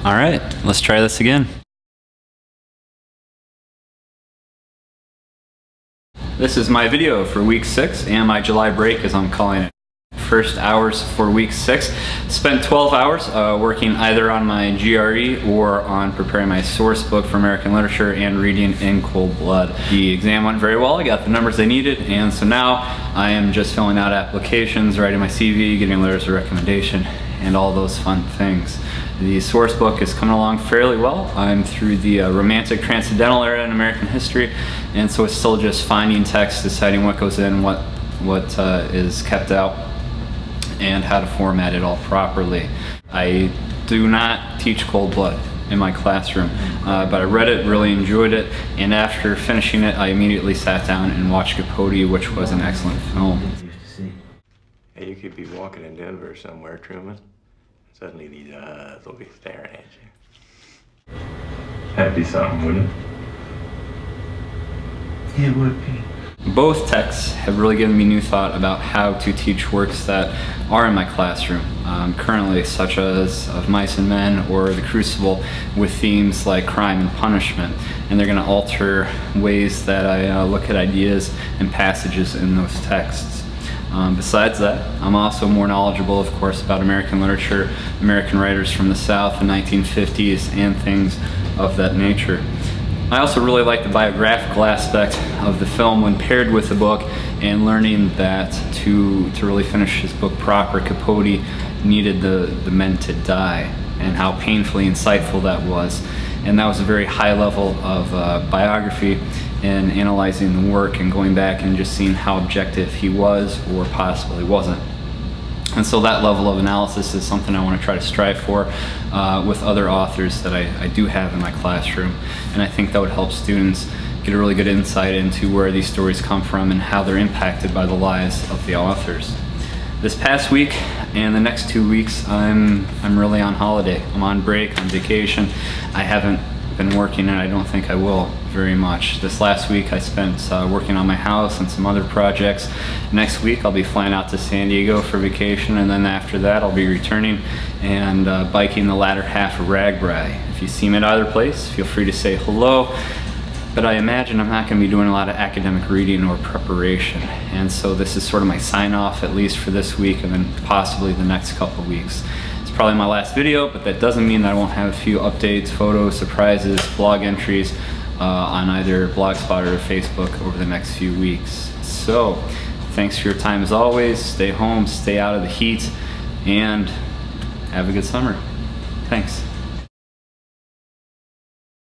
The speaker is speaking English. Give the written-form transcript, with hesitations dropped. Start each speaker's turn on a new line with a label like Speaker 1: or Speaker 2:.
Speaker 1: All right, let's try this again. This is my video for week 6 and my July break, as I'm calling it. First hours for week 6. Spent 12 hours working either on my GRE or on preparing my source book for American literature and reading in cold blood. The exam went very well. I got the numbers they needed, and so now I am just filling out applications, writing my CV, getting letters of recommendation, and all those fun things. The source book is coming along fairly well. I'm through the Romantic Transcendental era in American history, and so it's still just finding text, deciding what goes in, what is kept out, and how to format it all properly. I do not teach cold blood in my classroom, but I read it, really enjoyed it, and after finishing it, I immediately sat down and watched Capote, which was an excellent film.
Speaker 2: Hey, you could be walking in Denver somewhere, Truman. Suddenly these eyes will be staring at you. That'd be something, wouldn't it?
Speaker 3: It would be.
Speaker 1: Both texts have really given me new thought about how to teach works that are in my classroom currently, such as Of Mice and Men or The Crucible, with themes like crime and punishment, and they're going to alter ways that I look at ideas and passages in those texts. Besides that, I'm also more knowledgeable, of course, about American literature, American writers from the South, the 1950s, and things of that nature. I also really like the biographical aspect of the film when paired with the book, and learning that to really finish his book proper, Capote needed the men to die, and how painfully insightful that was. And that was a very high level of biography and analyzing the work and going back and just seeing how objective he was or possibly wasn't. And so that level of analysis is something I want to try to strive for with other authors that I do have in my classroom. And I think that would help students get a really good insight into where these stories come from and how they're impacted by the lives of the authors. This past week and the next 2 weeks, I'm really on holiday. I'm on break, on vacation. I haven't been working, and I don't think I will very much. This last week I spent working on my house and some other projects. Next week I'll be flying out to San Diego for vacation, and then after that I'll be returning and biking the latter half of RAGBRAI. If you see me at either place, feel free to say hello. But I imagine I'm not going to be doing a lot of academic reading or preparation, and so this is sort of my sign-off, at least for this week, and then possibly the next couple weeks. It's probably my last video, but that doesn't mean that I won't have a few updates, photos, surprises, blog entries on either Blogspot or Facebook over the next few weeks. So, thanks for your time as always. Stay home, stay out of the heat, and have a good summer. Thanks.